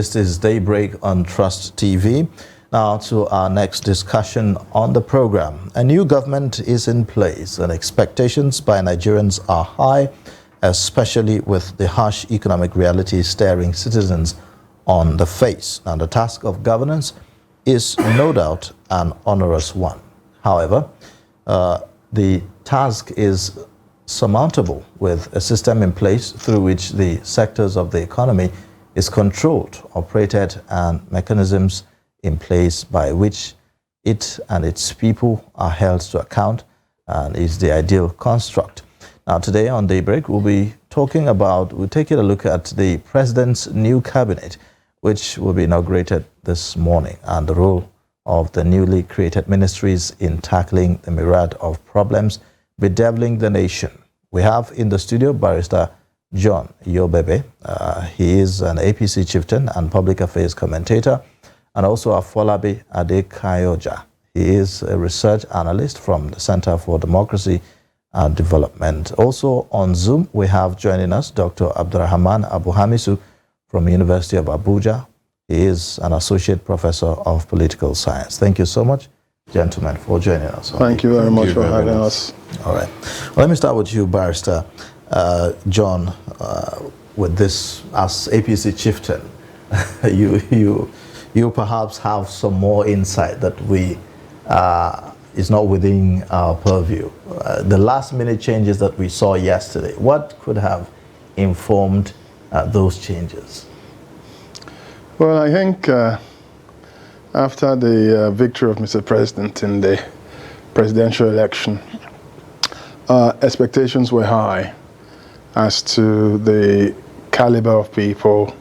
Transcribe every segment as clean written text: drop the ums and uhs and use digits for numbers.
This is Daybreak on Trust TV. Now to our next discussion on the program. A new government is in place and expectations by Nigerians are high, especially with the harsh economic reality staring citizens on the face. And the task of governance is no doubt an onerous one. However, the task is surmountable with a system in place through which the sectors of the economy is controlled, operated, and mechanisms in place by which it and its people are held to account, and is the ideal construct. Now today on Daybreak, we'll taking a look at the President's new cabinet, which will be inaugurated this morning, and the role of the newly created ministries in tackling the myriad of problems bedeviling the nation. We have in the studio Barrister John Iyobhebhe. He is an APC chieftain and public affairs commentator, and also Afolabi Adekaiiyaoja. He is a research analyst from the Center for Democracy and Development. Also on Zoom, we have joining us Dr. Hbdulraham Hamisu from the University of Abuja. He is an associate professor of political science. Thank you so much, gentlemen, for joining us. Thank you very much for having us. All right. Well, let me start with you, Barrister John. With this, as APC chieftain, you perhaps have some more insight that is not within our purview. The last-minute changes that we saw yesterday, what could have informed those changes? Well, I think after the victory of Mr. President in the presidential election, expectations were high as to the caliber of people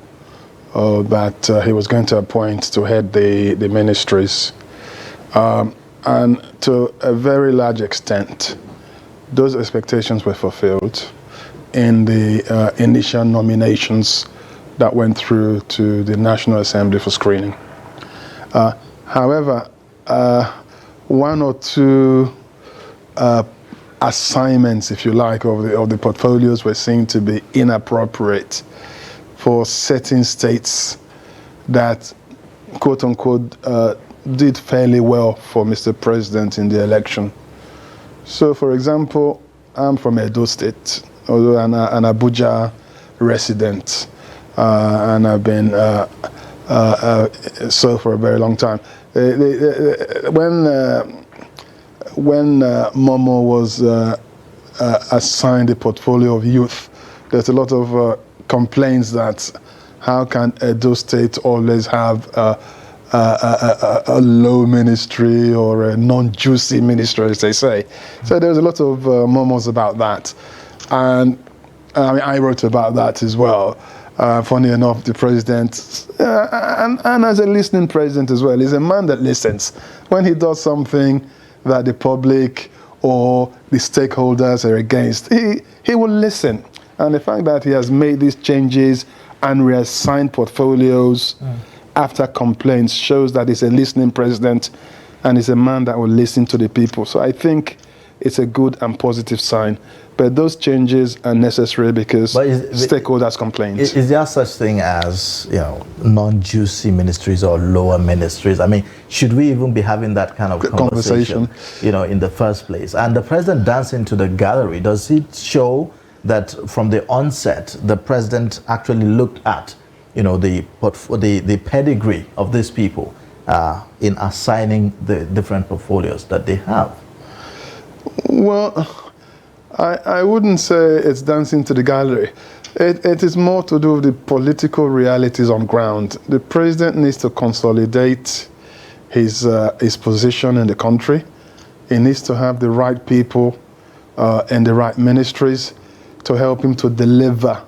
that he was going to appoint to head the ministries. And to a very large extent, those expectations were fulfilled in the initial nominations that went through to the National Assembly for screening. However, one or two assignments, if you like, of the portfolios were seen to be inappropriate for certain states that, quote unquote, did fairly well for Mr. President in the election. So, for example, I'm from Edo State, although an Abuja resident, and I've been so for a very long time. When Momo was assigned a portfolio of youth, there's a lot of complaints that how can Edo State always have a low ministry or a non-juicy ministry, as they say. So there's a lot of murmurs about that. And I wrote about that as well. Funny enough, the president, and as a listening president as well, is a man that listens. When he does something that the public or the stakeholders are against, he will listen. And the fact that he has made these changes and reassigned portfolios after complaints shows that he's a listening president and he's a man that will listen to the people. So I think it's a good and positive sign. But those changes are necessary because stakeholders complain. Is there such thing as, non-juicy ministries or lower ministries? I mean, should we even be having that kind of conversation, in the first place? And the president dancing to the gallery, does it show that from the onset, the president actually looked at, the pedigree of these people in assigning the different portfolios that they have? Well, I wouldn't say it's dancing to the gallery. It is more to do with the political realities on ground. The president needs to consolidate his position in the country. He needs to have the right people in the right ministries to help him to deliver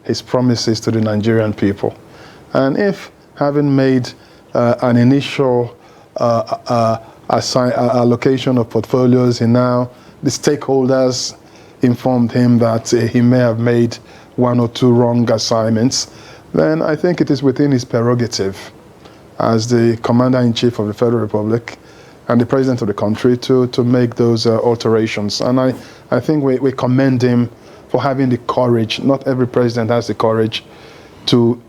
his promises to the Nigerian people. And if, having made an initial allocation of portfolios, the stakeholders informed him that he may have made one or two wrong assignments, then I think it is within his prerogative as the Commander-in-Chief of the Federal Republic and the President of the country to make those alterations. And I think we commend him for having the courage. Not every president has the courage to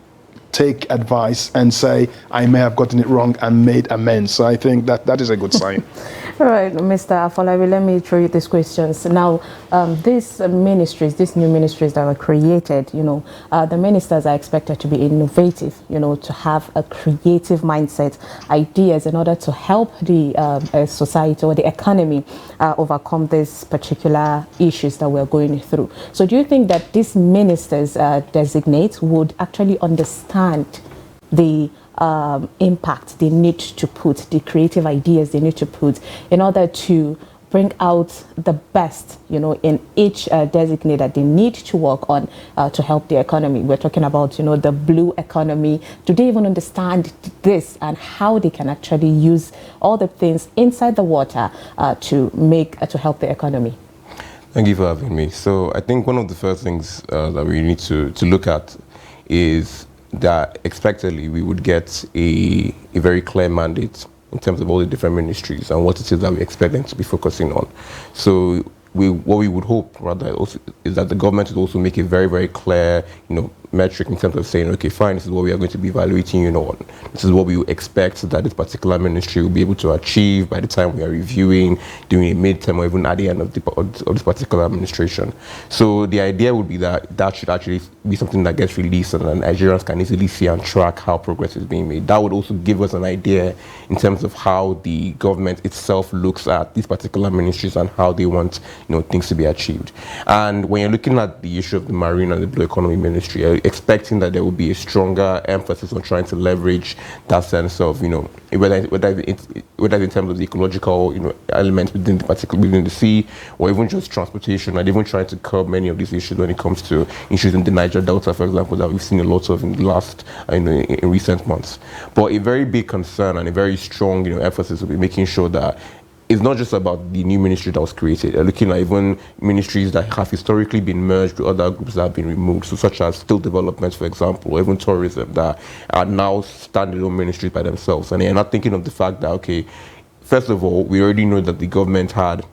take advice and say, I may have gotten it wrong and made amends. So I think that is a good sign. All right, Mr. Afolabi, let me throw you these questions. Now, these ministries, these new ministries that were created, the ministers are expected to be innovative, to have a creative mindset, ideas in order to help the society or the economy overcome these particular issues that we're going through. So do you think that these ministers designate would actually understand the impact they need to put, the creative ideas they need to put in order to bring out the best, in each designate that they need to work on to help the economy? We're talking about, the blue economy. Do they even understand this and how they can actually use all the things inside the water to help the economy? Thank you for having me. So I think one of the first things that we need to look at is that expectedly we would get a very clear mandate in terms of all the different ministries and what it is that we expect them to be focusing on. So what we would hope rather also is that the government would also make a very, very clear, metric in terms of saying, okay, fine, this is what we are going to be evaluating on. This is what we expect that this particular ministry will be able to achieve by the time we are reviewing, doing a midterm, or even at the end of this particular administration. So the idea would be that should actually be something that gets released and Nigerians can easily see and track how progress is being made. That would also give us an idea in terms of how the government itself looks at these particular ministries and how they want things to be achieved. And when you're looking at the issue of the marine and the blue economy ministry, expecting that there will be a stronger emphasis on trying to leverage that sense of, whether it's in terms of the ecological, elements within the sea, or even just transportation, and even trying to curb many of these issues when it comes to issues in the Niger Delta, for example, that we've seen a lot of in the last, in recent months. But a very big concern and a very strong, emphasis will be making sure that it's not just about the new ministry that was created. They're looking at even ministries that have historically been merged with other groups that have been removed, so such as still development, for example, or even tourism, that are now standalone ministries by themselves. And they're not thinking of the fact that, okay, first of all, we already know that the government had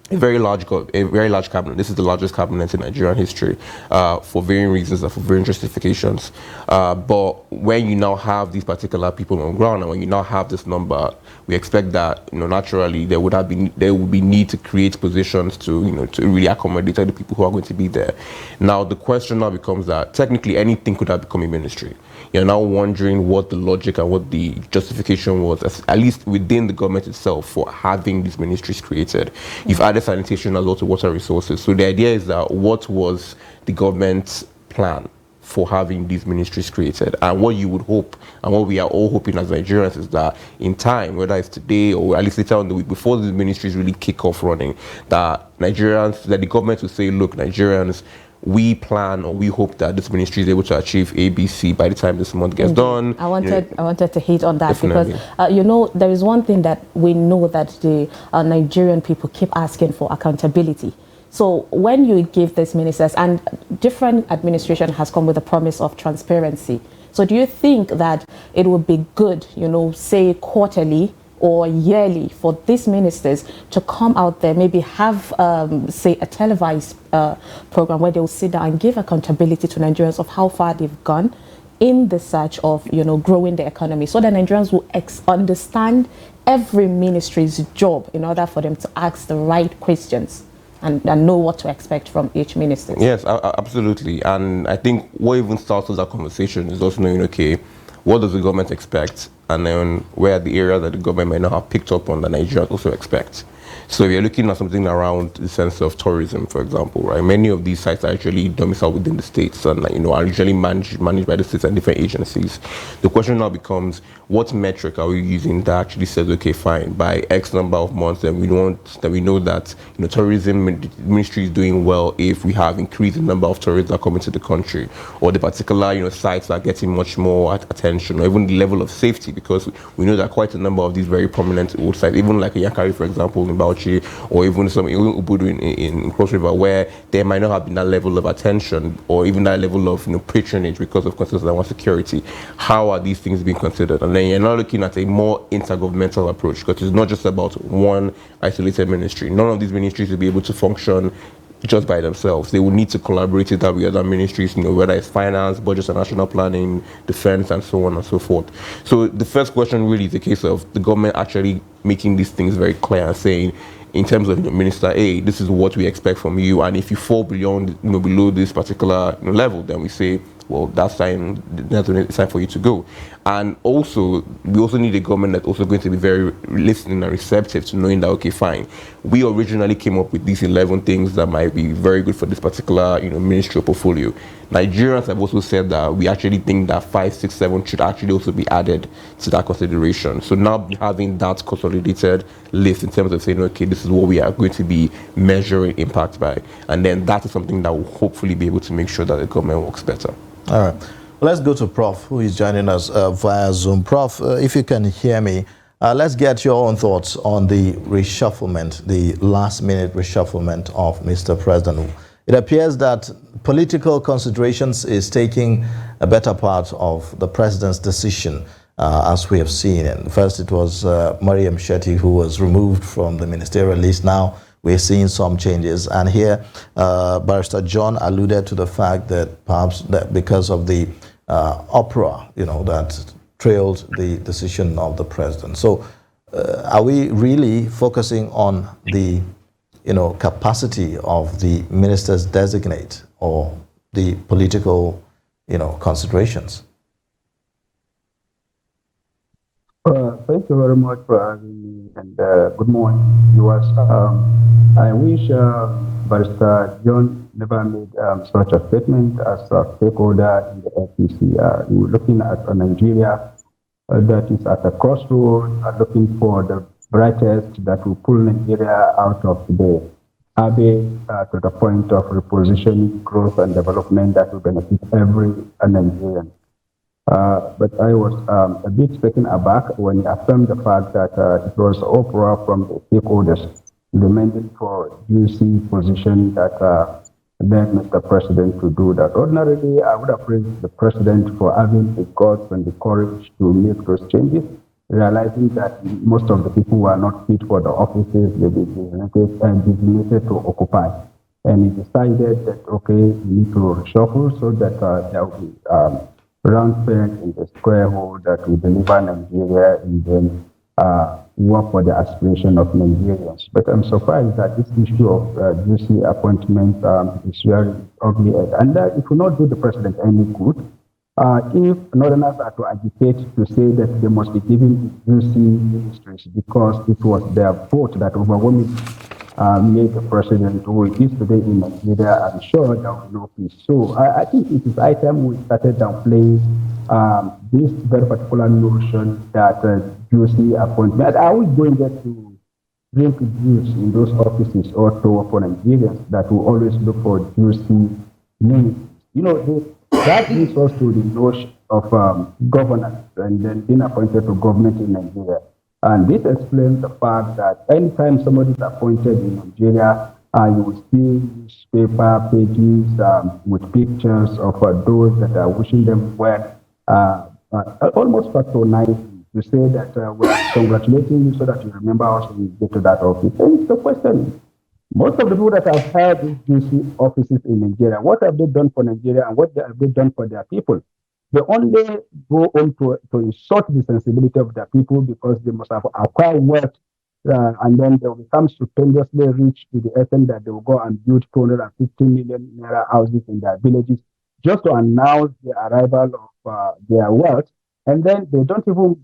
a very large cabinet. This is the largest cabinet in Nigerian history, for varying reasons and for varying justifications. But when you now have these particular people on ground, and when you now have this number, we expect that naturally there would be need to create positions to to really accommodate the people who are going to be there. Now the question now becomes that technically anything could have become a ministry. You're now wondering what the logic and what the justification was, at least within the government itself, for having these ministries created. You've added sanitation as well to water resources. So the idea is that what was the government's plan for having these ministries created? And what you would hope, and what we are all hoping as Nigerians, is that in time, whether it's today or at least later on the week, before these ministries really kick off running, that the government will say, look, Nigerians, we plan or we hope that this ministry is able to achieve ABC by the time this month gets done. I wanted to hit on that Definitely. Because there is one thing that we know that the Nigerian people keep asking for: accountability. So when you give these ministers, and different administration has come with a promise of transparency. So do you think that it would be good, say quarterly or yearly, for these ministers to come out there, maybe have, say, a televised program where they will sit down and give accountability to Nigerians of how far they've gone in the search of, growing the economy, so that Nigerians will understand every ministry's job in order for them to ask the right questions and know what to expect from each minister? Yes, absolutely. And I think what even starts with that conversation is also knowing, okay, what does the government expect? And then where are the areas that the government may not have picked up on that Nigerians also expect? So we are looking at something around the sense of tourism, for example, right? Many of these sites are actually domiciled within the states and, are usually managed by the states and different agencies. The question now becomes, what metric are we using that actually says, okay, fine, by X number of months, then we know that tourism ministry is doing well if we have increased the number of tourists that come into the country, or the particular sites are getting much more attention, or even the level of safety, because we know that quite a number of these very prominent old sites, even like Yankari, for example, in Bauchi, or even some Ubudu in Cross River, where there might not have been that level of attention or even that level of patronage because of concerns around security. How are these things being considered? And then you're now looking at a more intergovernmental approach, because it's not just about one isolated ministry. None of these ministries will be able to function just by themselves. They will need to collaborate with other ministries, whether it's finance, budgets and national planning, defense, and so on and so forth. So the first question really is a case of the government actually making these things very clear and saying, in terms of Minister A, this is what we expect from you, and if you fall beyond, below this particular level, then we say, well, that's time for you to go. And also, we also need a government that's also going to be very listening and receptive to knowing that, okay, fine, we originally came up with these 11 things that might be very good for this particular, ministerial portfolio. Nigerians have also said that we actually think that 5, 6, 7 should actually also be added to that consideration. So now having that consolidated list in terms of saying, okay, this is what we are going to be measuring impact by, and then that is something that will hopefully be able to make sure that the government works better. All right. Well, let's go to Prof, who is joining us via Zoom. Prof, if you can hear me, let's get your own thoughts on the reshufflement, the last-minute reshufflement of Mr. President. It appears that political considerations is taking a better part of the president's decision, as we have seen. And first, it was Mariam Shetty who was removed from the ministerial list. Now, we're seeing some changes, and here Barrister John alluded to the fact that perhaps that because of the uproar, that trailed the decision of the president. So, are we really focusing on the, capacity of the ministers designate or the political, considerations? Thank you very much for having me, and good morning, viewers. I wish Barrister John never made such a statement as a stakeholder in the FPC. We're looking at a Nigeria that is at a crossroad, looking for the brightest that will pull Nigeria out of the abyss to the point of repositioning growth and development that will benefit every Nigerian. But I was a bit taken aback when he affirmed the fact that it was uproar from the stakeholders demanding for juicy position that led Mr. President to do that. Ordinarily, I would have praised the President for having the guts and the courage to make those changes, realizing that most of the people were not fit for the offices they were designated to occupy. And he decided that, okay, we need to reshuffle so that there will be round peg in the square hole that will deliver Nigeria and then work for the aspiration of Nigerians. But I'm surprised that this issue of juicy appointment is very ugly. And it will not do the president any good. If Northerners are to agitate to say that they must be given juicy ministries because it was their vote that overwhelmingly made the president who is today in Nigeria, I'm sure there will be no peace. So I think it is high time we started downplaying this very particular notion that juicy appointment. Are we going there to drink juice in those offices or to work for Nigerians that will always look for juicy names? That brings us to the notion of governance and then being appointed to government in Nigeria. And this explains the fact that anytime somebody is appointed in Nigeria, you will see newspaper pages with pictures of those that are wishing them well, almost patronizing to say that we are congratulating you so that you remember us when you get to that office. And it's the question. Most of the people that have had these juicy offices in Nigeria, what have they done for Nigeria and what have they done for their people? They only go on to insult the sensibility of their people because they must have acquired wealth and then they will become stupendously rich to the extent that they will go and build 250 million naira houses in their villages just to announce the arrival of their wealth. And then they don't even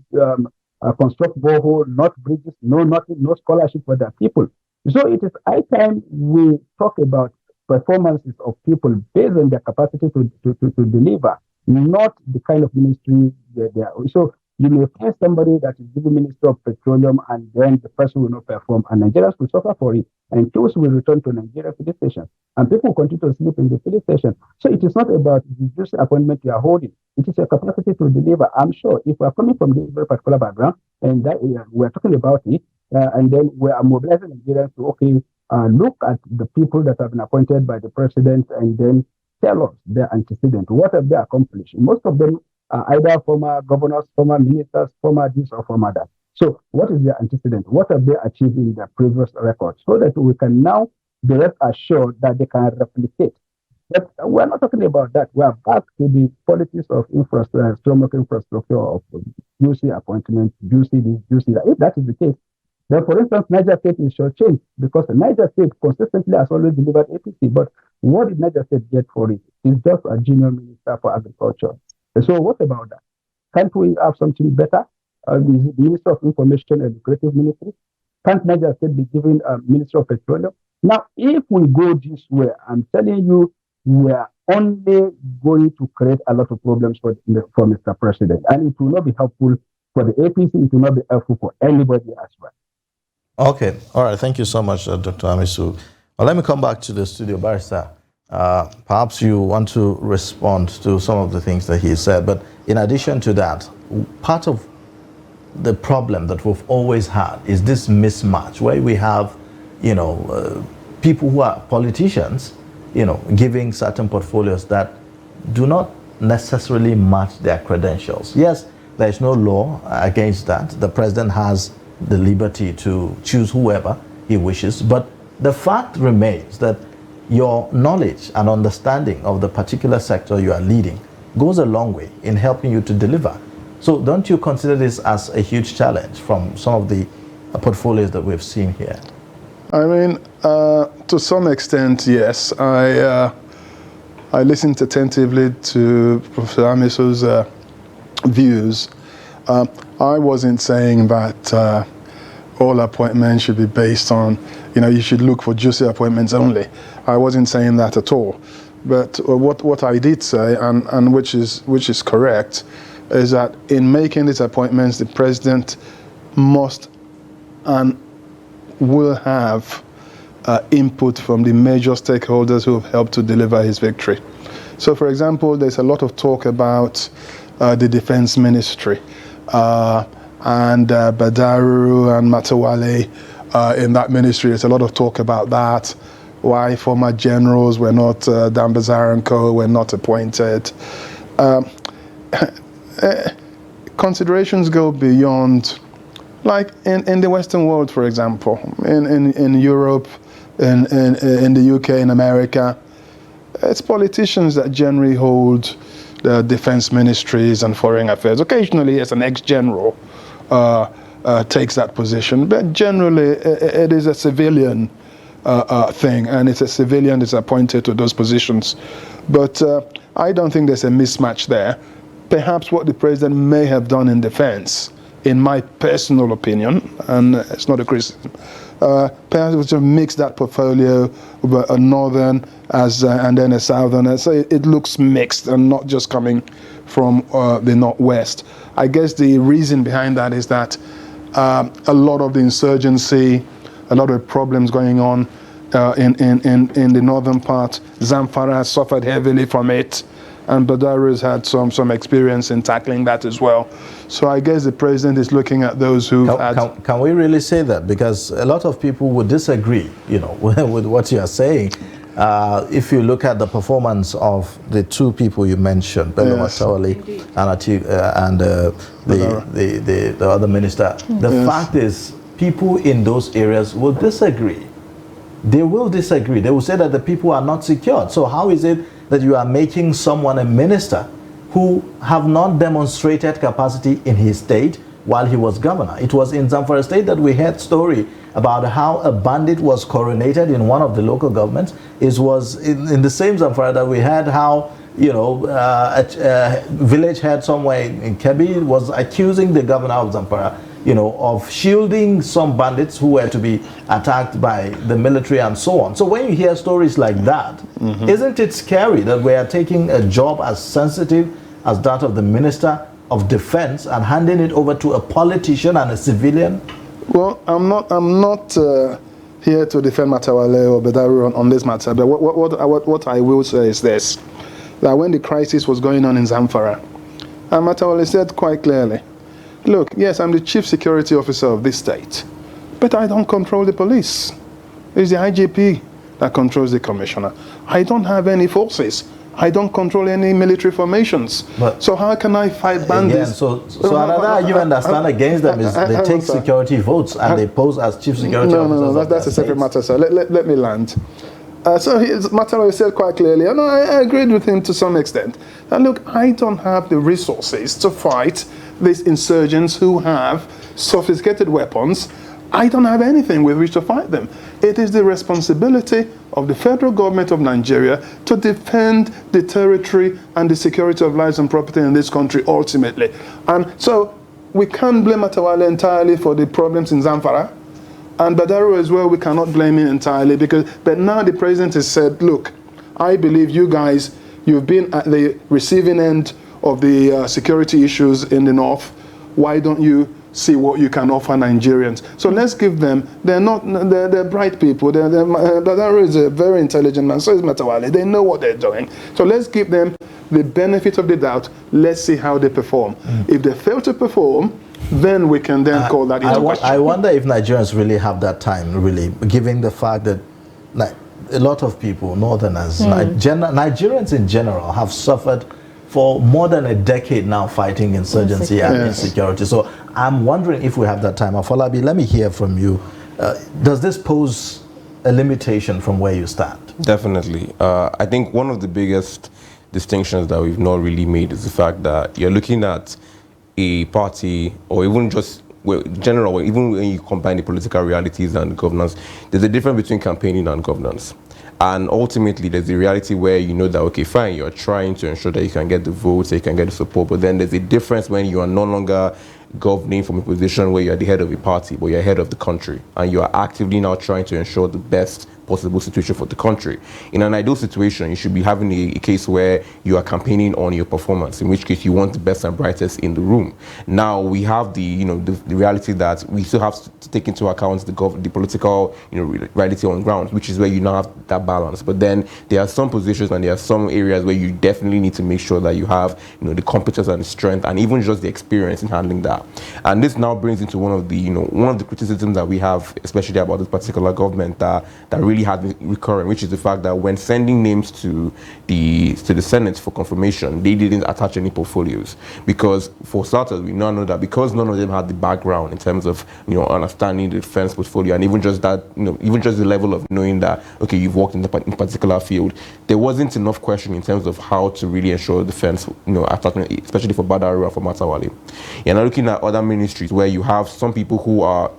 construct borehole, not bridges, no nothing, no scholarship for their people. So it is high time we talk about performances of people based on their capacity to deliver, not the kind of ministry that they are. So you may find somebody that is given Minister of Petroleum and then the person will not perform and Nigerians will suffer for it. And those will return to Nigeria police station and people will continue to sleep in the police station. So it is not about the just appointment you are holding. It is your capacity to deliver. I'm sure if we are coming from this very particular background and that we are talking about it, and then we are mobilizing Nigerians to, look at the people that have been appointed by the president and then tell us their antecedent. What have they accomplished? Most of them are either former governors, former ministers, former this or former that. So what is their antecedent? What have they achieved in their previous record? So that we can now be rest assured that they can replicate. But we're not talking about that. We are back to the politics of infrastructure, stomach infrastructure of juicy appointments, juicy this, juicy that. If that is the case, then for instance, Niger State is shortchanged because Niger State consistently has always delivered APC. But what did Niger State get for it? It's just a junior minister for agriculture. And so what about that? Can't we have something better? The Minister of Information and Creative Ministry? Can't Niger State be given a Minister of Petroleum? Now, if we go this way, I'm telling you, we are only going to create a lot of problems for Mr. President. And it will not be helpful for the APC. It will not be helpful for anybody as well. Okay. All right. Thank you so much, Dr. Hamisu. Well, let me come back to the studio, Barrister. Perhaps you want to respond to some of the things that he said. But in addition to that, part of the problem that we've always had is this mismatch where we have, people who are politicians, giving certain portfolios that do not necessarily match their credentials. Yes, there is no law against that. The president has the liberty to choose whoever he wishes, but the fact remains that your knowledge and understanding of the particular sector you are leading goes a long way in helping you to deliver. So don't you consider this as a huge challenge from some of the portfolios that we've seen here? I mean, to some extent, yes. I listened attentively to Professor Hamisu's views. I wasn't saying that all appointments should be based on, you should look for juicy appointments only. I wasn't saying that at all. But what I did say, and which is correct, is that in making these appointments, the president must and will have input from the major stakeholders who have helped to deliver his victory. So, for example, there's a lot of talk about the defense ministry and Badaru and Matawale in that ministry. There's a lot of talk about that, why former generals were not, Dambazar and Co. were not appointed. Considerations go beyond, like in the Western world, for example, in Europe, in the UK, in America, it's politicians that generally hold the defense ministries and foreign affairs. Occasionally, as an ex-general takes that position, but generally it is a civilian thing, and it's a civilian that's appointed to those positions. But I don't think there's a mismatch there. Perhaps what the president may have done in defense, in my personal opinion, and it's not a criticism, perhaps it was to mix that portfolio with a northern and then a southern, so it looks mixed and not just coming from the northwest. I guess the reason behind that is that a lot of the insurgency, a lot of problems going on in the northern part, Zamfara has suffered heavily from it, and Badaru has had some experience in tackling that as well. So I guess the president is looking at those who can we really say that? Because a lot of people would disagree, with what you are saying. If you look at the performance of the two people you mentioned, Bello Matawale and the other minister, the fact is people in those areas will disagree. They will disagree. They will say that the people are not secured. So how is it that you are making someone a minister who have not demonstrated capacity in his state while he was governor? It was in Zamfara state that we heard story about how a bandit was coronated in one of the local governments. It was in the same Zamfara that we had how, a village head somewhere in Kebbi was accusing the governor of Zamfara, of shielding some bandits who were to be attacked by the military and so on. So when you hear stories like that, isn't it scary that we are taking a job as sensitive as that of the Minister of Defense and handing it over to a politician and a civilian? Well, I'm not here to defend Matawale or Badaru on this matter, but what I will say is this, that when the crisis was going on in Zamfara, Matawale said quite clearly, look, yes, I'm the chief security officer of this state, but I don't control the police. It's the IGP that controls the commissioner. I don't have any forces. I don't control any military formations. But so how can I fight bandits? Again, so another argument that stands against them is they take security votes and they pose as chief security officers. No, that's a separate matter, sir. Let me land. So Mataro said quite clearly, and I agreed with him to some extent, that look, I don't have the resources to fight these insurgents who have sophisticated weapons. I don't have anything with which to fight them. It is the responsibility of the federal government of Nigeria to defend the territory and the security of lives and property in this country ultimately. And so we can't blame Matawale entirely for the problems in Zamfara. And Badaro as well, we cannot blame him entirely but now the president has said, look, I believe you guys, you've been at the receiving end of the security issues in the north. Why don't you see what you can offer Nigerians? So let's give them, they're bright people. Badaro is a very intelligent man, so is Matawale. They know what they're doing. So let's give them the benefit of the doubt. Let's see how they perform. If they fail to perform, then we can then call that into question. I wonder if Nigerians really have that time, really, given the fact that a lot of people, Northerners, Nigerians in general, have suffered for more than a decade now fighting insurgency and insecurity. So I'm wondering if we have that time. Afolabi, let me hear from you. Does this pose a limitation from where you stand? Definitely. I think one of the biggest distinctions that we've not really made is the fact that you're looking at a party, or even just general, even when you combine the political realities and governance, there's a difference between campaigning and governance. And ultimately, there's a reality where you know that, okay, fine, you're trying to ensure that you can get the votes, that you can get the support, but then there's a difference when you are no longer governing from a position where you're the head of a party, but you're head of the country, and you are actively now trying to ensure the best possible situation for the country. In an ideal situation, you should be having a case where you are campaigning on your performance, in which case you want the best and brightest in the room. Now we have the reality that we still have to take into account the political reality on ground, which is where you now have that balance. But then there are some positions and there are some areas where you definitely need to make sure that you have the competence and the strength and even just the experience in handling that. And this now brings into one of the criticisms that we have, especially about this particular government, that really has been recurring, which is the fact that when sending names to the Senate for confirmation, they didn't attach any portfolios. Because for starters, we now know that because none of them had the background in terms of understanding the defense portfolio, and even just that, even just the level of knowing that, okay, you've worked in a particular field, there wasn't enough question in terms of how to really ensure defense, attachment, especially for Badaro and for Matawale. You're now looking at other ministries where you have some people who are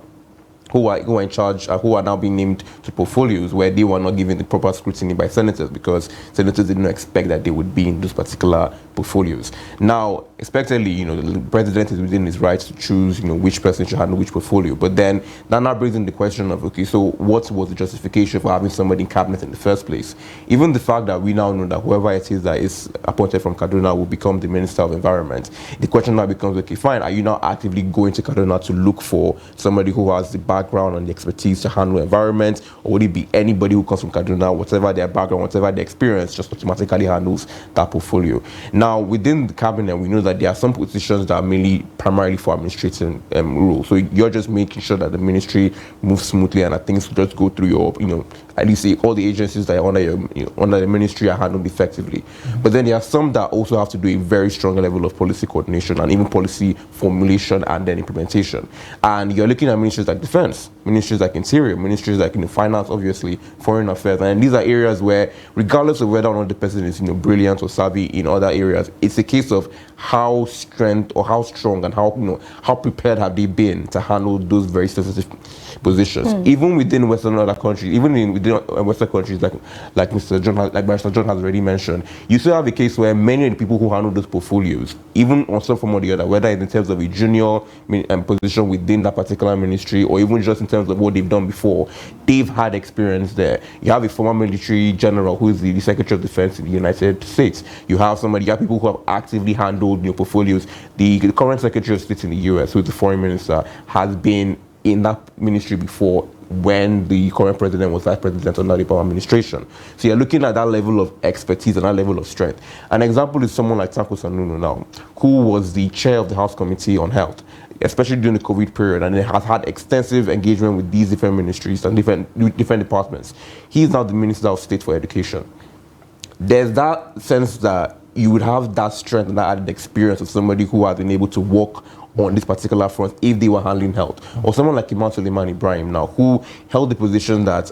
in charge, who are now being named to portfolios where they were not given the proper scrutiny by senators, because senators did not expect that they would be in those particular portfolios. Now, expectedly, the president is within his rights to choose, which person should handle which portfolio. But then that now brings in the question of, okay, so what was the justification for having somebody in cabinet in the first place? Even the fact that we now know that whoever it is that is appointed from Kaduna will become the Minister of Environment. The question now becomes, okay, fine, are you now actively going to Kaduna to look for somebody who has the background and the expertise to handle environment, or would it be anybody who comes from Kaduna, whatever their background, whatever their experience, just automatically handles that portfolio? Now, within the cabinet, we know that there are some positions that are primarily for administrative rules. So you're just making sure that the ministry moves smoothly and that things just go through your, at least all the agencies that are under the ministry are handled effectively. But then there are some that also have to do a very strong level of policy coordination and even policy formulation and then implementation. And you're looking at ministries like defense, ministries like interior, ministries like finance, obviously, foreign affairs. And these are areas where, regardless of whether or not the person is brilliant or savvy in other areas, it's a case of how strong and how prepared have they been to handle those very sensitive positions. Even within Western other countries, within Western countries like Mr. John, like Barrister John has already mentioned, you still have a case where many of the people who handle those portfolios, even on some form or the other, whether it's in terms of a junior position within that particular ministry, or even just in terms of what they've done before, they've had experience there. You have a former military general who is the Secretary of Defense in the United States. You have people who have actively handled portfolios. The current Secretary of State in the US, who is the Foreign Minister, has been in that ministry before when the current president was vice president under the Obama administration. So you're looking at that level of expertise and that level of strength. An example is someone like Tanko Sanunu now, who was the chair of the House Committee on Health. especially during the COVID period, and it has had extensive engagement with these different ministries and different departments. He is now the Minister of State for Education. There's that sense that you would have that strength and that added experience of somebody who has been able to work on this particular front if they were handling health. Or someone like Imam Suleiman Ibrahim now, who held the position that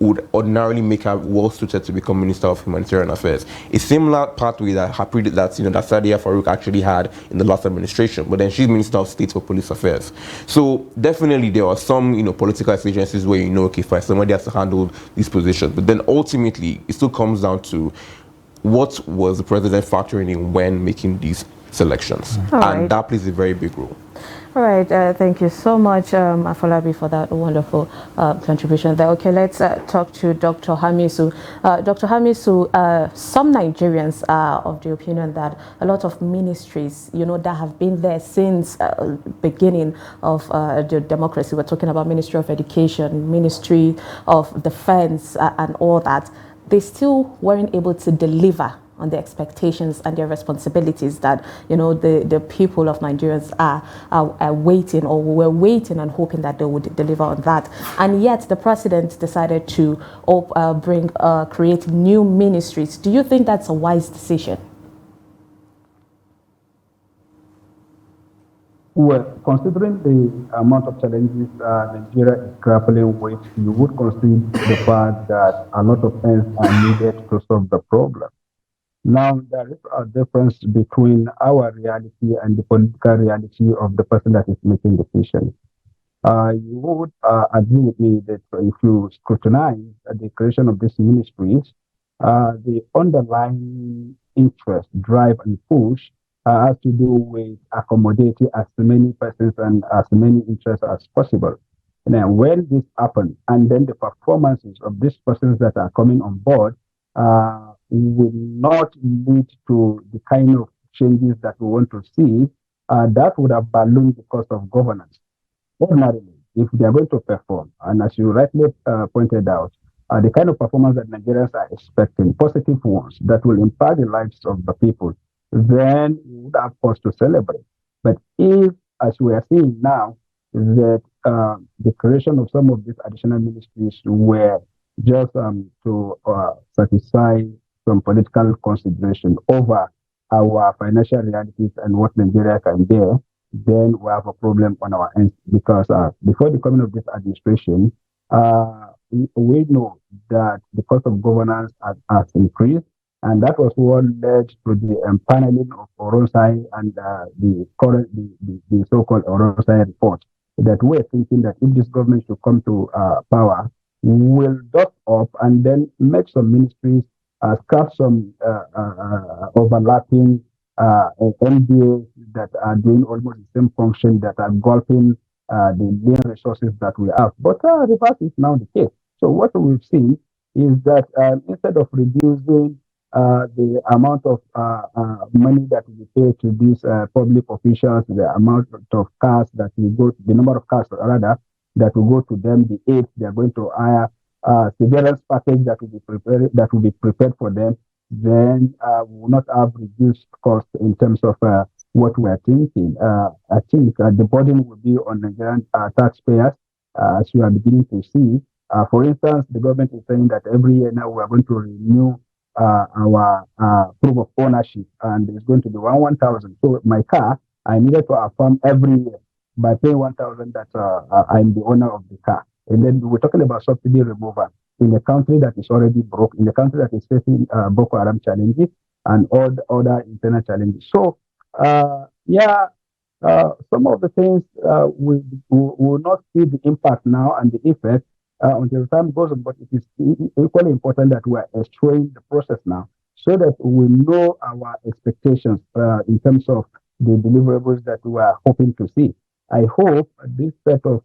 would ordinarily make her well suited to become Minister of Humanitarian Affairs. A similar pathway that that Sadiya Farouk actually had in the last administration, but then she's Minister of State for Police Affairs. So definitely there are some political agencies where okay, fine, somebody has to handle these positions, but then ultimately it still comes down to what was the president factoring in when making these selections, and that plays a very big role. All right, thank you so much, Afolabi, for that wonderful contribution there. Okay, let's talk to Dr. Hamisu. Dr. Hamisu, some Nigerians are of the opinion that a lot of ministries, that have been there since beginning of the democracy. We're talking about Ministry of Education, Ministry of Defense, and all that. They still weren't able to deliver on the expectations and their responsibilities that the people of Nigerians are waiting, or were waiting and hoping that they would deliver on that. And yet the president decided to create new ministries. Do you think that's a wise decision? Well, considering the amount of challenges Nigeria is grappling with, you would consider the fact that a lot of things are needed to solve the problem. Now, there is a difference between our reality and the political reality of the person that is making decisions. You would agree with me that if you scrutinize the creation of these ministries, the underlying interest, drive, and push has to do with accommodating as many persons and as many interests as possible. And then when this happens, and then the performances of these persons that are coming on board will not lead to the kind of changes that we want to see, that would have ballooned the cost of governance. Ordinarily, if they are going to perform, and as you rightly pointed out, the kind of performance that Nigerians are expecting, positive ones that will impact the lives of the people, then we would have cause to celebrate. But if, as we are seeing now, that the creation of some of these additional ministries were just to satisfy some political consideration over our financial realities and what Nigeria can bear, then we have a problem on our end, because before the coming of this administration, we know that the cost of governance has increased, and that was what led to the empaneling of Oronsai and the so-called Oronsai report, that we're thinking that if this government should come to power, will dust up and then make some ministries, scrap some overlapping MBAs that are doing almost the same function, that are gulping the main resources that we have. But reverse is now the case. So what we've seen is that instead of reducing the amount of money that we pay to these public officials, the amount of cars that we go, the number of cars rather that will go to them, the aids they are going to hire, surveillance package that will be prepared for them, then we will not have reduced costs in terms of what we are thinking. I think the burden will be on Nigerian taxpayers, as we are beginning to see. For instance, the government is saying that every year now we are going to renew our proof of ownership, and it's going to be 1,000. So my car, I needed to affirm every year by paying 1,000 that I'm the owner of the car. And then we're talking about subsidy removal in a country that is already broke, in a country that is facing Boko Haram challenges and all the other internal challenges. So, some of the things we will not see the impact now and the effect until the time goes on, but it is equally important that we are eschewing the process now, so that we know our expectations in terms of the deliverables that we are hoping to see. I hope this set of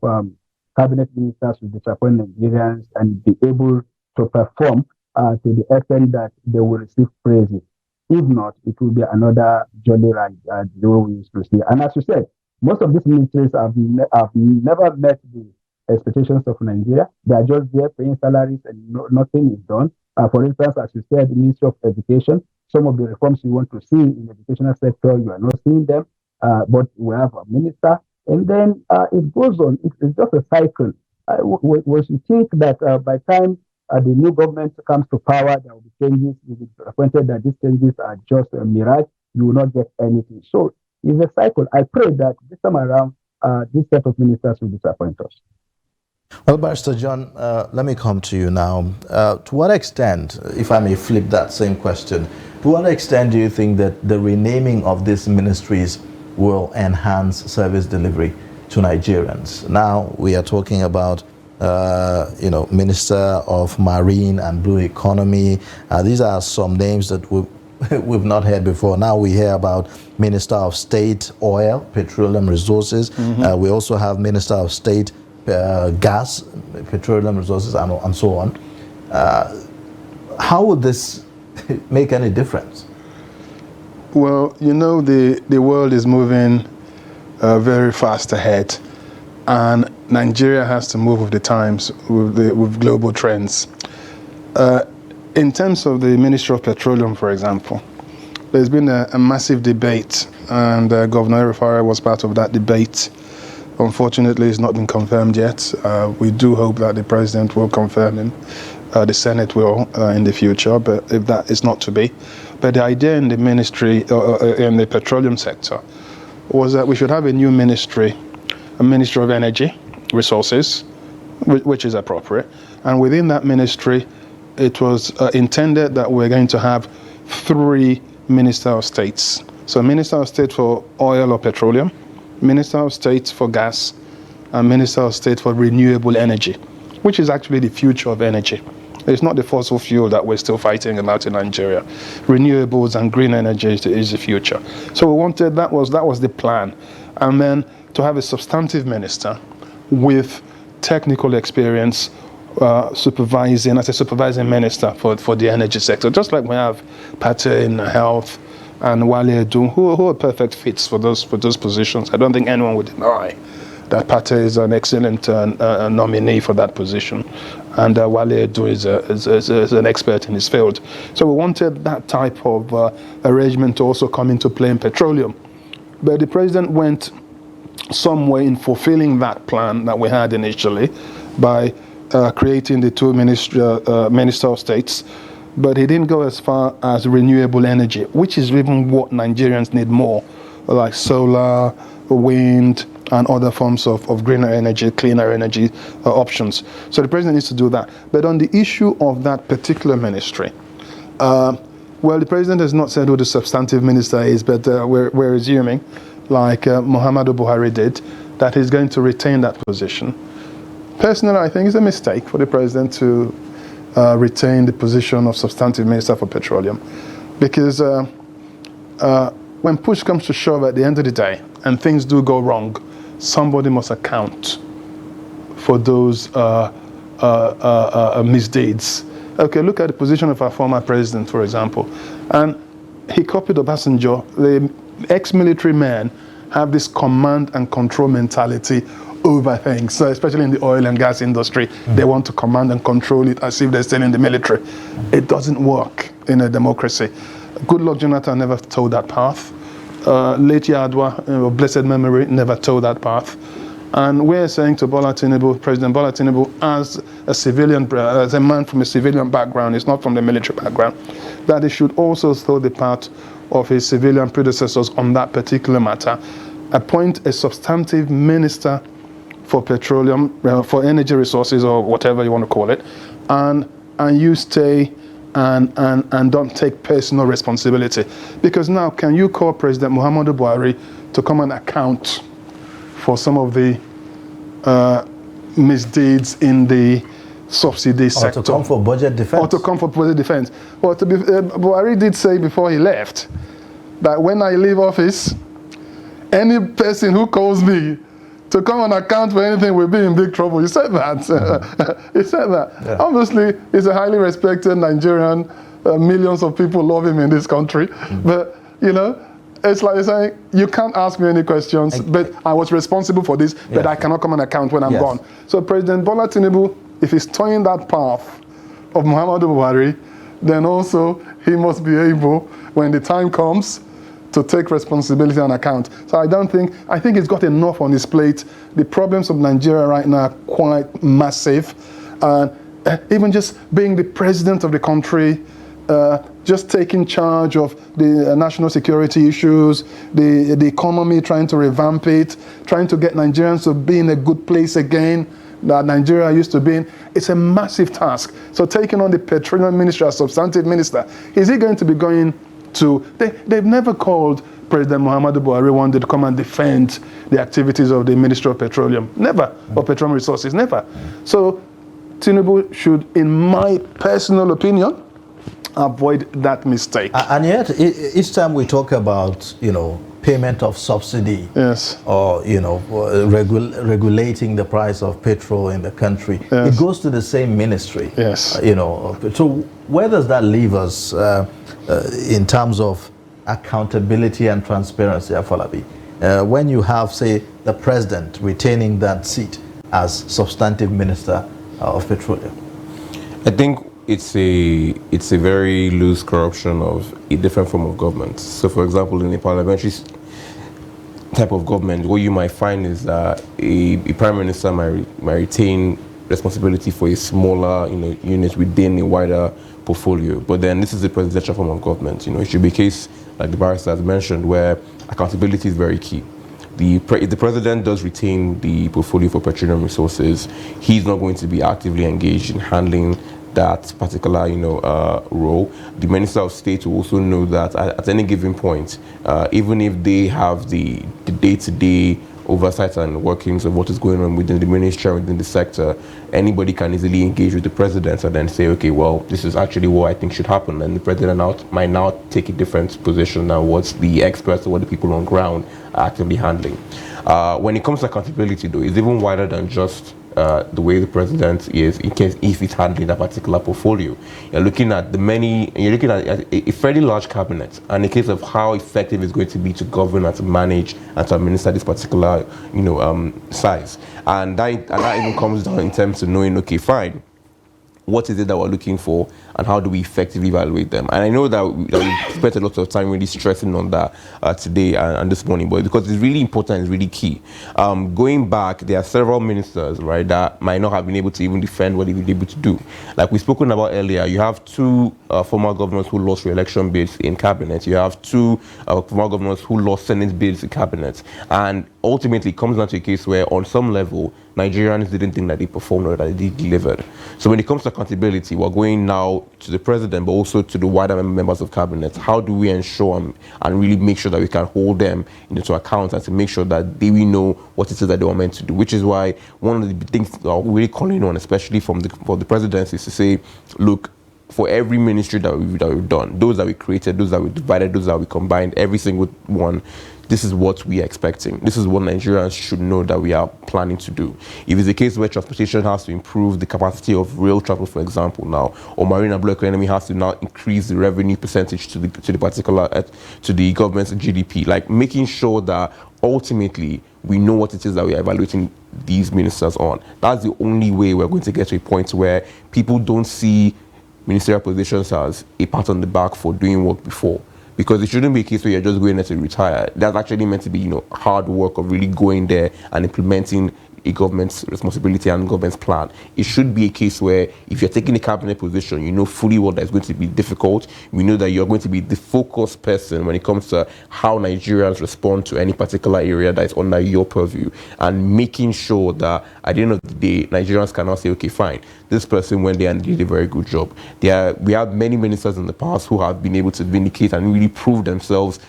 cabinet ministers will disappoint Nigerians and be able to perform to the extent that they will receive praises. If not, it will be another jolly ride the way we used to see. And as you said, most of these ministries have never met the expectations of Nigeria. They are just there paying salaries and nothing is done. For instance, as you said, the Ministry of Education, some of the reforms you want to see in the educational sector, you are not seeing them. But we have a minister And then it goes on. It's just a cycle. Was you think that by the time the new government comes to power, there will be changes. You will be disappointed that these changes are just a mirage. You will not get anything. So it's a cycle. I pray that this time around, this set of ministers will disappoint us. Well, Barrister John, let me come to you now. To what extent, if I may flip that same question, to what extent do you think that the renaming of these ministries will enhance service delivery to Nigerians? Now we are talking about, Minister of Marine and Blue Economy. These are some names that we've not heard before. Now we hear about Minister of State, Oil, Petroleum Resources. Mm-hmm. We also have Minister of State, Gas, Petroleum Resources, and so on. How would this make any difference? Well, the world is moving very fast ahead, and Nigeria has to move with the times, with global trends. In terms of the Ministry of Petroleum, for example, there's been a massive debate, and Governor Iyobhebhe was part of that debate. Unfortunately, it's not been confirmed yet. We do hope that the President will confirm him. The Senate will in the future, but if that is not to be. But the idea in the ministry, in the petroleum sector, was that we should have a new ministry, a Ministry of Energy, Resources, which is appropriate. And within that ministry, it was intended that we're going to have 3 Minister of States. So Minister of State for Oil or Petroleum, Minister of State for Gas, and Minister of State for Renewable Energy, which is actually the future of energy. It's not the fossil fuel that we're still fighting about in Nigeria. Renewables and green energy is the future. So we wanted, that was the plan. And then to have a substantive minister with technical experience supervising, as a supervising minister for the energy sector, just like we have Pate in health, and Wale Edun, who are perfect fits for those positions. I don't think anyone would deny that Pate is an excellent nominee for that position, and Wale Edun is an expert in his field. So we wanted that type of arrangement to also come into play in petroleum. But the President went some way in fulfilling that plan that we had initially by creating the 2 Minister of States. But he didn't go as far as renewable energy, which is even what Nigerians need more, like solar, wind, and other forms of greener energy, cleaner energy options. So the President needs to do that. But on the issue of that particular ministry, well, the President has not said who the substantive minister is, but we're assuming, like Muhammadu Buhari did, that he's going to retain that position. Personally, I think it's a mistake for the President to retain the position of substantive minister for petroleum, because when push comes to shove at the end of the day and things do go wrong, somebody must account for those misdeeds. Okay, look at the position of our former president, for example, and he copied Obasanjo. The ex-military men have this command and control mentality over things, so especially in the oil and gas industry. They want to command and control it as if they're still in the military. It doesn't work in a democracy. Goodluck Jonathan never told that path. Late Yadwa, blessed memory, never told that path. And we're saying to Bola Tinubu, President Bola Tinubu, as a civilian, as a man from a civilian background, he's not from the military background, that he should also throw the part of his civilian predecessors on that particular matter, appoint a substantive minister for petroleum, for energy resources, or whatever you want to call it, and you stay and don't take personal responsibility. Because now, can you call President Muhammadu Buhari to come and account for some of the misdeeds in the subsidy sector? Or to come for budget defense. Or to come for budget defense. Well, Buhari did say before he left that when I leave office, any person who calls me to come on account for anything will be in big trouble. He said that. He said that. Yeah. Obviously, he's a highly respected Nigerian. Millions of people love him in this country. But, it's like saying, you can't ask me any questions, but I was responsible for this, but I cannot come on account when I'm gone. So President Bola Tinubu, if he's toying that path of Muhammadu Buhari, then also he must be able, when the time comes, to take responsibility on account. So I think he's got enough on his plate. The problems of Nigeria right now are quite massive. And even just being the president of the country, just taking charge of the national security issues, the economy, trying to revamp it, trying to get Nigerians to be in a good place again that Nigeria used to be in. It's a massive task. So taking on the Petroleum Ministry as substantive minister, is he going to be going to... They've never called President Muhammadu Buhari one day to come and defend the activities of the Ministry of Petroleum. Never. Or Petroleum Resources. Never. So Tinubu should, in my personal opinion, avoid that mistake. And yet, each time we talk about, payment of subsidy, yes, or regulating the price of petrol in the country, yes, it goes to the same ministry. Yes. So where does that leave us in terms of accountability and transparency, Afolabi? When you have, say, the president retaining that seat as substantive minister of petroleum? I think it's a very loose corruption of a different form of government. So, for example, in a parliamentary type of government, what you might find is that a prime minister might retain responsibility for a smaller, unit within a wider portfolio. But then this is a presidential form of government. It should be a case, like the barrister has mentioned, where accountability is very key. If the president does retain the portfolio for petroleum resources, he's not going to be actively engaged in handling that particular, role. The Minister of State will also know that at any given point, even if they have the day-to-day oversight and workings of what is going on within the ministry and within the sector, anybody can easily engage with the president and then say, okay, well, this is actually what I think should happen. And the president might now take a different position than what the experts or what the people on ground are actively handling. When it comes to accountability, though, it's even wider than just the way the president is, in case if he's handling that particular portfolio. You're looking at a fairly large cabinet, and in case of how effective it's going to be to govern and to manage and to administer this particular, size. And that even comes down in terms of knowing, okay, fine, what is it that we're looking for and how do we effectively evaluate them? And I know that we spent a lot of time really stressing on that today and this morning, but because it's really important, it's really key. Going back, there are several ministers, right, that might not have been able to even defend what they've been able to do. Like we've spoken about earlier, you have two former governors who lost re-election bids in cabinet. You have two former governors who lost Senate bids in cabinet. And ultimately, it comes down to a case where, on some level, Nigerians didn't think that they performed or that they delivered. So when it comes to accountability, we're going now to the president, but also to the wider members of cabinet. How do we ensure and really make sure that we can hold them into account and to make sure that we know what it is that they were meant to do? Which is why one of the things that we're really calling on, especially for the presidency, is to say, look, for every ministry that we've done, those that we created, those that we divided, those that we combined, every single one, this is what we are expecting. This is what Nigerians should know that we are planning to do. If it's a case where transportation has to improve the capacity of rail travel, for example, now, or marine and blue economy has to now increase the revenue percentage to the particular to the government's GDP, like making sure that ultimately we know what it is that we are evaluating these ministers on. That's the only way we're going to get to a point where people don't see ministerial positions as a pat on the back for doing work before. Because it shouldn't be a case where you're just going there to retire. That's actually meant to be, hard work of really going there and implementing a government's responsibility and government's plan. It should be a case where if you're taking a cabinet position, you know fully well that it's going to be difficult. We know that you're going to be the focused person when it comes to how Nigerians respond to any particular area that is under your purview, and making sure that at the end of the day, Nigerians cannot say, okay, fine, this person went there and did a very good job. We have many ministers in the past who have been able to vindicate and really prove themselves,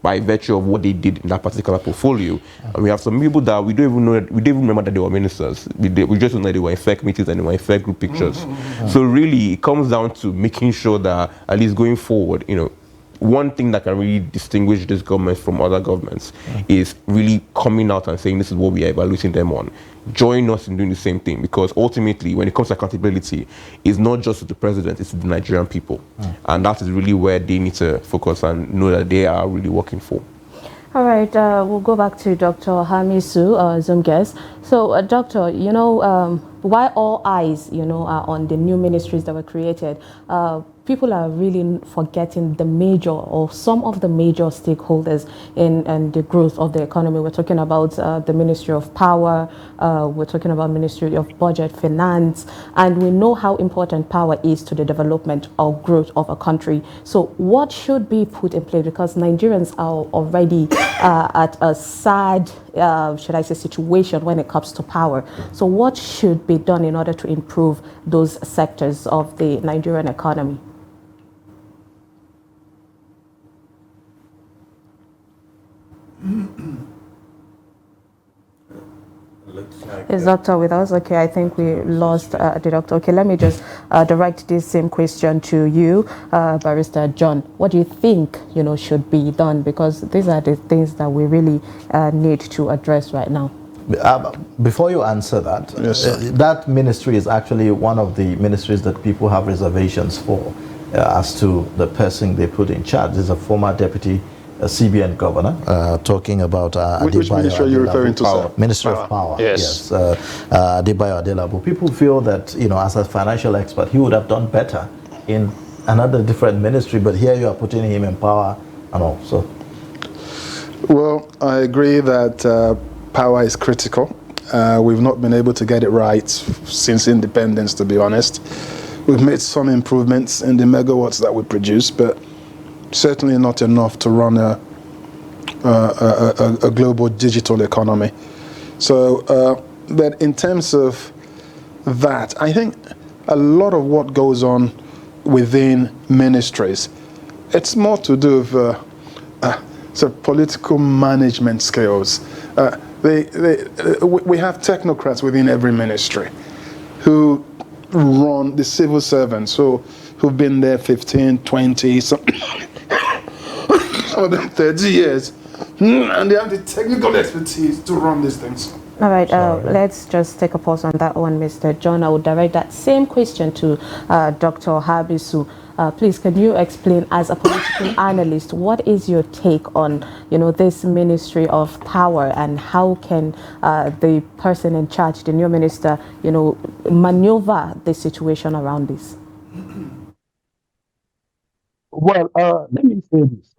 by virtue of what they did in that particular portfolio. And we have some people that we don't even remember that they were ministers. We just know that they were in FEC meetings and they were in FEC group pictures. So really, it comes down to making sure that, at least going forward, one thing that can really distinguish this government from other governments is really coming out and saying this is what we are evaluating them on. Join us in doing the same thing, because ultimately, when it comes to accountability, it's not just the president, it's the Nigerian people. And that is really where they need to focus and know that they are really working for. All right, we'll go back to Dr. Hamisu, Zoom guest. So, Doctor, why all eyes, are on the new ministries that were created, people are really forgetting the major or some of the major stakeholders in the growth of the economy. We're talking about the Ministry of Power, we're talking about Ministry of Budget, Finance, and we know how important power is to the development or growth of a country. So what should be put in place? Because Nigerians are already at a sad, should I say, situation when it comes to power. So what should be done in order to improve those sectors of the Nigerian economy? Is doctor with us? Okay, I think we lost the doctor. Okay, let me just direct this same question to you, Barrister John. What do you think, should be done? Because these are the things that we really need to address right now. Before you answer that, yes, that ministry is actually one of the ministries that people have reservations for as to the person they put in charge. There's a former deputy CBN governor talking about which ministry are you referring to, sir? Ministry of Power. Yes. Adekaiiyaoja. People feel that, as a financial expert, he would have done better in another different ministry, but here you are putting him in power and all. So, well, I agree that power is critical. We've not been able to get it right since independence, to be honest. We've made some improvements in the megawatts that we produce, but certainly not enough to run a global digital economy. So, but in terms of that, I think a lot of what goes on within ministries, it's more to do with political management skills. We have technocrats within every ministry who run the civil servants, who've been there 15, 20, some of them 30 years, and they have the technical expertise to run these things. All right, let's just take a pause on that one, Mr. John. I would direct that same question to Dr. Hamisu. Please, can you explain, as a political analyst, what is your take on, this Ministry of Power, and how can the person in charge, the new minister, maneuver the situation around this? Well, let me say this.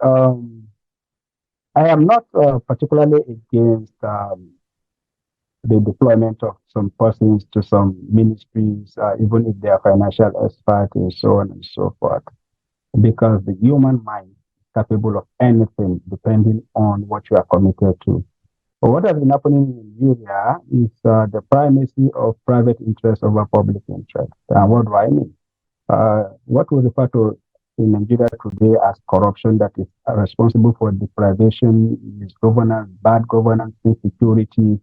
I am not particularly against the deployment of some persons to some ministries, even if they are financial experts and so on and so forth, because the human mind is capable of anything depending on what you are committed to. But what has been happening in Nigeria is the primacy of private interest over public interest. What do I mean? What we refer to in Nigeria today as corruption, that is responsible for deprivation, misgovernance, bad governance, insecurity,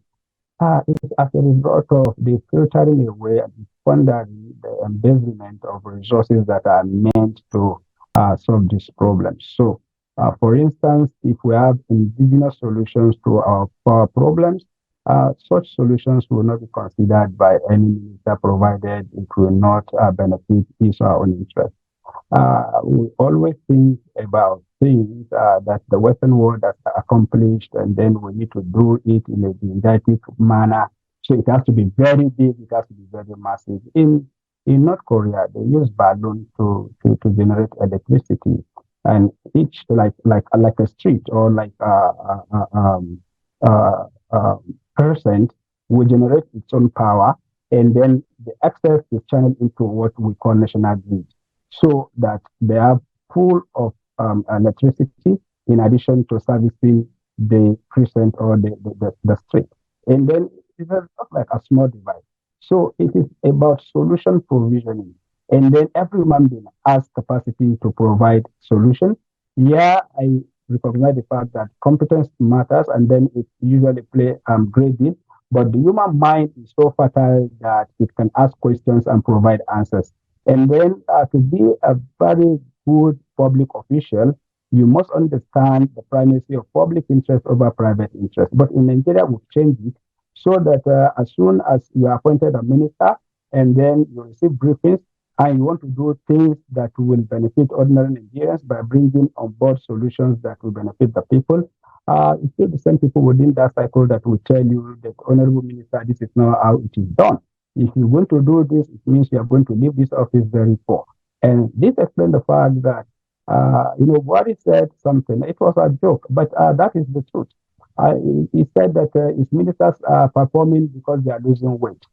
is as a result of the filtering away and squandering, the embezzlement of resources that are meant to solve these problems. So, for instance, if we have indigenous solutions to our power problems, such solutions will not be considered by any minister, provided it will not benefit his or our own interest. We always think about things that the Western world has accomplished, and then we need to do it in a didactic manner. So it has to be very big, it has to be very massive. In North Korea, they use balloon to generate electricity, and each like a street or like percent will generate its own power, and then the excess is channeled into what we call national grid, so that they are full of electricity in addition to servicing the precinct or the street. And then it's not like a small device. So it is about solution provisioning. And then every human being has capacity to provide solutions. Yeah, I recognize the fact that competence matters, and then it usually play great deal. But the human mind is so fertile that it can ask questions and provide answers. And then to be a very good public official, you must understand the primacy of public interest over private interest. But in Nigeria, we've changed it so that as soon as you are appointed a minister and then you receive briefings and you want to do things that will benefit ordinary Nigerians by bringing on board solutions that will benefit the people, it's still the same people within that cycle that will tell you that, Honorable Minister, this is not how it is done. If you're going to do this, it means you are going to leave this office very poor. And this explains the fact that, what he said something, it was a joke, but that is the truth. He said that his ministers are performing because they are losing weight.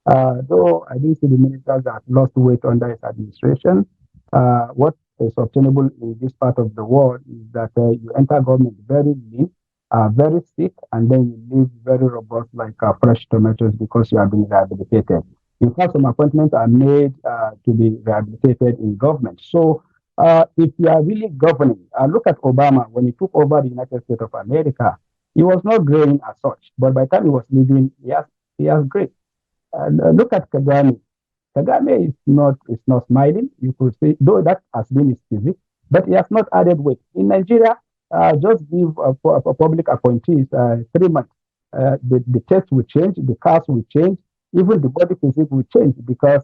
Though I didn't see the ministers that lost weight under his administration, what is obtainable in this part of the world is that you enter government very lean, very sick, and then you leave very robust like fresh tomatoes because you have been rehabilitated. In fact, some appointments are made to be rehabilitated in government. So if you are really governing, look at Obama when he took over the United States of America. He was not growing as such, but by the time he was leaving, he has great. Look at Kagame. Kagame is not smiling. You could say, though that has been his physique, but he has not added weight. In Nigeria, just give for public appointees 3 months. The test will change, the cars will change, even the body physique will change because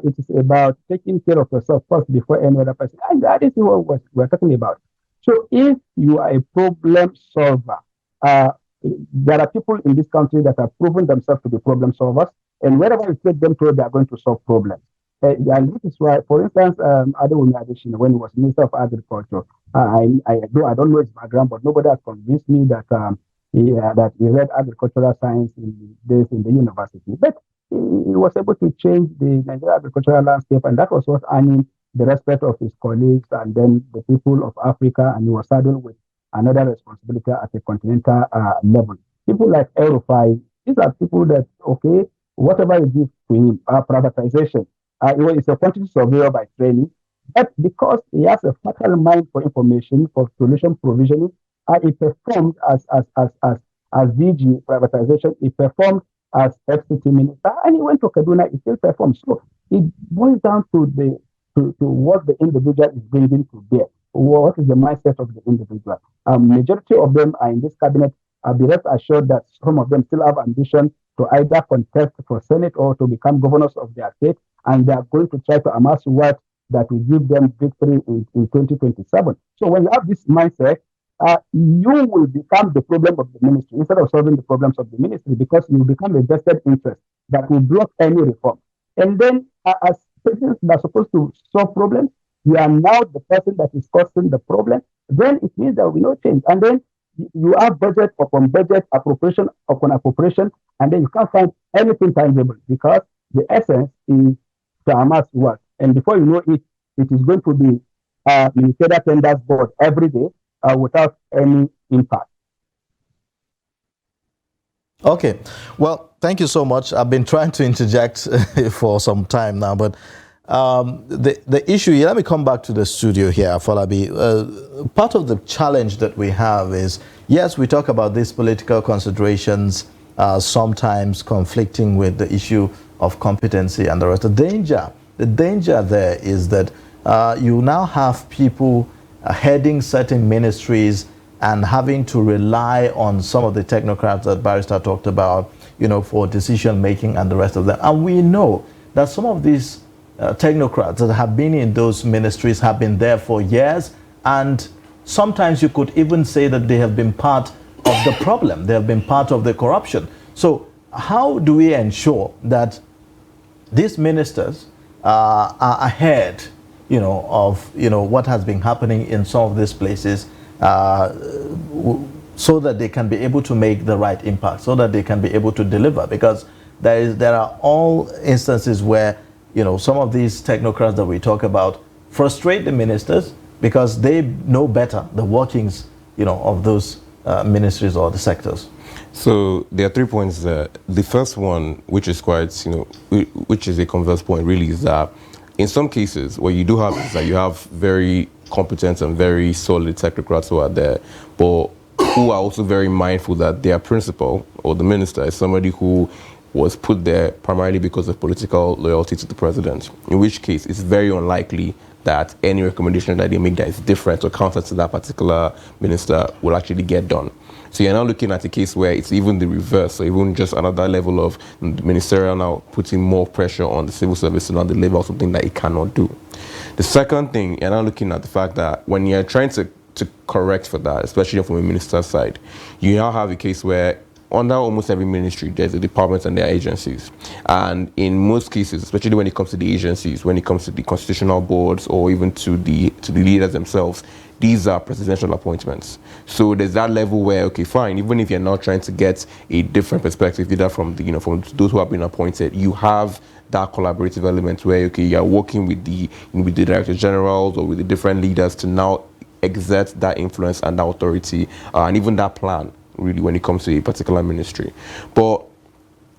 it is about taking care of yourself first before any other person. And that is what we're talking about. So if you are a problem solver, there are people in this country that have proven themselves to be problem solvers, and wherever you take them to, they are going to solve problems. And this is why, for instance, Adekaiiyaoja, when he was Minister of Agriculture, I don't know his background, but nobody has convinced me that he read agricultural science in the university. But he was able to change the Nigerian agricultural landscape, and that was what earning the respect of his colleagues and then the people of Africa, and he was saddled with another responsibility at a continental level. People like El-Rufai, these are people that, okay, whatever you give to him, privatization, he's a quantity surveyor by training, but because he has a fertile mind for information, for solution provisioning, he performed as DG privatization, he performed as FCT minister, and he went to Kaduna, he still performs. So it boils down to what the individual is bringing to bear. What is the mindset of the individual? Majority of them are in this cabinet. Be rest assured that some of them still have ambition to either contest for Senate or to become governors of their state, and they are going to try to amass wealth that will give them victory in 2027. So when you have this mindset, you will become the problem of the ministry instead of solving the problems of the ministry, because you become a vested interest that will block any reform. And then as persons that are supposed to solve problems, you are now the person that is causing the problem, then it means there will be no change. And then you have budget upon budget, appropriation upon appropriation, and then you can't find anything tangible because the essence is to amass wealth. And before you know it, it is going to be ministerial tenders board every day without any impact. Okay. Well, thank you so much. I've been trying to interject for some time now, but the issue here, let me come back to the studio here, Afolabi. Part of the challenge that we have is, yes, we talk about these political considerations sometimes conflicting with the issue of competency and the rest. The danger there is that you now have people heading certain ministries and having to rely on some of the technocrats that Barrister talked about, for decision making and the rest of them. And we know that some of these technocrats that have been in those ministries have been there for years, and sometimes you could even say that they have been part of the problem. They have been part of the corruption. So how do we ensure that these ministers are ahead, of what has been happening in some of these places, so that they can be able to make the right impact, so that they can be able to deliver? Because there are all instances where some of these technocrats that we talk about frustrate the ministers because they know better the workings, of those ministries or the sectors. So there are 3 points there. The first one, which is quite, which is a converse point really, is that in some cases what you do have is that you have very competent and very solid technocrats who are there, but who are also very mindful that their principal or the minister is somebody who was put there primarily because of political loyalty to the president, in which case it's very unlikely that any recommendation that they make that is different or counter to that particular minister will actually get done. So you're now looking at a case where it's even the reverse, so even just another level of ministerial now putting more pressure on the civil service to now deliver something that it cannot do. The second thing, you're now looking at the fact that when you're trying to correct for that, especially from a minister's side, you now have a case where under almost every ministry, there's a department and their agencies. And in most cases, especially when it comes to the agencies, when it comes to the constitutional boards or even to the leaders themselves, these are presidential appointments. So there's that level where, okay, fine, even if you're not trying to get a different perspective, either from the, from those who have been appointed, you have that collaborative element where, okay, you're working with the director generals or with the different leaders to now exert that influence and that authority and even that plan, really, when it comes to a particular ministry. But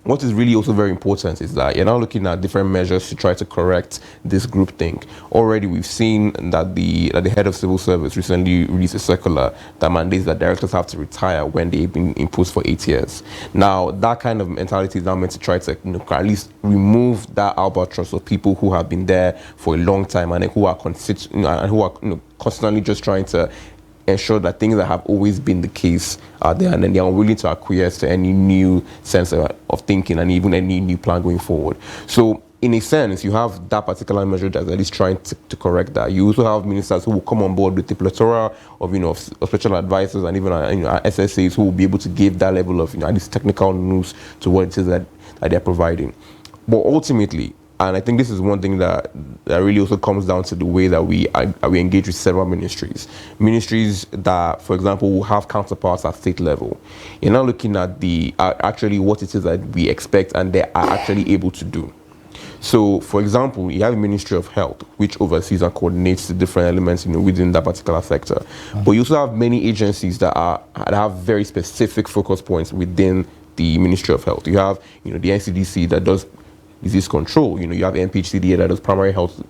what is really also very important is that you're now looking at different measures to try to correct this groupthink. Already we've seen that the head of civil service recently released a circular that mandates that directors have to retire when they've been in post for 8 years. Now, that kind of mentality is now meant to try to at least remove that albatross of people who have been there for a long time and who are constantly just trying to ensure that things that have always been the case are there, and then they are willing to acquiesce to any new sense of thinking and even any new plan going forward. So in a sense, you have that particular measure that's at least trying to correct that. You also have ministers who will come on board with the plethora of, of special advisors and even SSAs who will be able to give that level of, at least technical news to what it is that they're providing. But ultimately, and I think this is one thing that really also comes down to the way that we engage with several ministries. Ministries that, for example, will have counterparts at state level. You're now looking at actually what it is that we expect and they are actually able to do. So, for example, you have a Ministry of Health, which oversees and coordinates the different elements within that particular sector. But you also have many agencies that have very specific focus points within the Ministry of Health. You have the NCDC that does disease control. You have NPHCDA that does primary health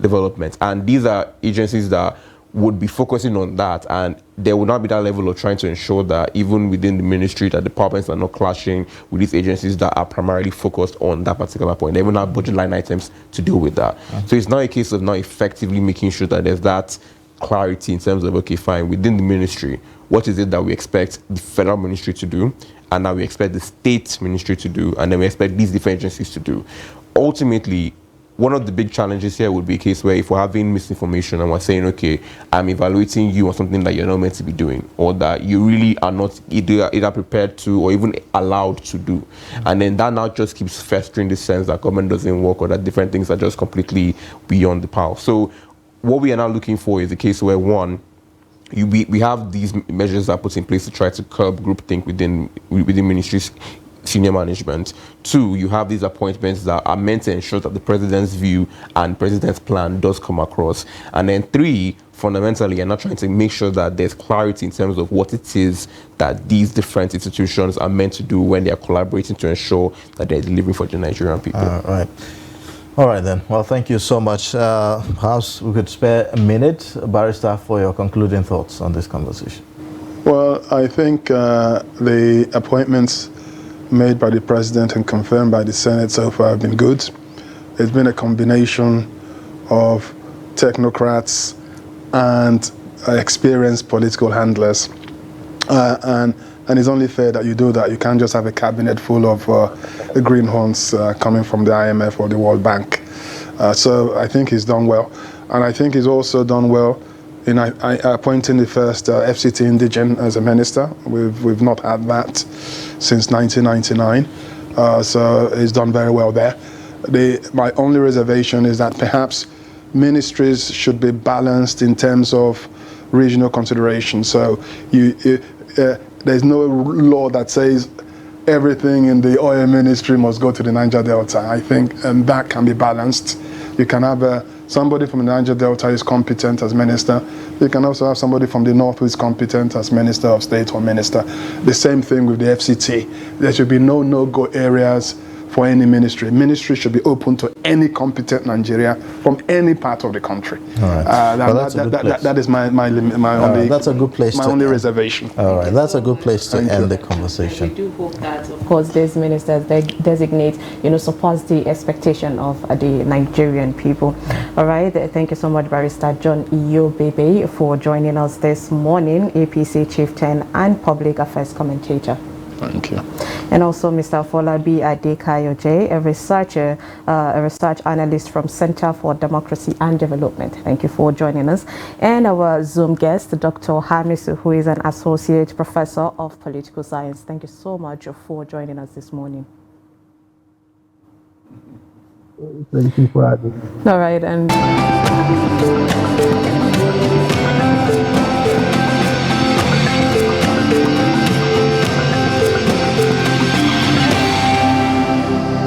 development, and these are agencies that would be focusing on that, and there will not be that level of trying to ensure that even within the ministry that departments are not clashing with these agencies that are primarily focused on that particular point. They even have budget line items to deal with that. So it's not a case of not effectively making sure that there's that clarity in terms of, okay, fine, within the ministry, what is it that we expect the federal ministry to do, and that we expect the state ministry to do, and then we expect these different agencies to do. Ultimately, one of the big challenges here would be a case where if we're having misinformation and we're saying, okay, I'm evaluating you on something that you're not meant to be doing, or that you really are not either prepared to or even allowed to do. And then that now just keeps festering the sense that government doesn't work or that different things are just completely beyond the power. So what we are now looking for is a case where, one, we have these measures that are put in place to try to curb groupthink within ministries, senior management. Two, you have these appointments that are meant to ensure that the president's view and president's plan does come across. And then three, fundamentally, you're not trying to make sure that there's clarity in terms of what it is that these different institutions are meant to do when they're collaborating to ensure that they're delivering for the Nigerian people. All right then. Well, thank you so much. Perhaps we could spare a minute, Barrister, for your concluding thoughts on this conversation. Well, I think the appointments made by the President and confirmed by the Senate so far have been good. It's been a combination of technocrats and experienced political handlers. And it's only fair that you do that. You can't just have a cabinet full of greenhorns coming from the IMF or the World Bank. So I think he's done well. And I think he's also done well in appointing the first FCT indigene as a minister. We've not had that since 1999. So he's done very well there. My only reservation is that perhaps ministries should be balanced in terms of regional consideration. So there's no law that says everything in the oil ministry must go to the Niger Delta. I think that can be balanced. You can have somebody from the Niger Delta is competent as minister. You can also have somebody from the north who is competent as minister of state or minister. The same thing with the FCT. There should be no no-go areas for any ministry. Ministry should be open to any competent Nigeria from any part of the country. All right. That is my only. That's a good place. My only reservation. All right, that's a good place to end the conversation. We do hope that, of course, these ministers they designate, surpass the expectation of the Nigerian people. All right. Thank you so much, Barrister John Iyobhebhe, for joining us this morning, APC Chieftain and Public Affairs Commentator. Thank you. And also Mr. Afolabi Adekaiiyaoja, a research analyst from Center for Democracy and Development. Thank you for joining us. And our Zoom guest, Dr. Hamisu, who is an associate professor of political science. Thank you so much for joining us this morning. Thank you for having me. All right, and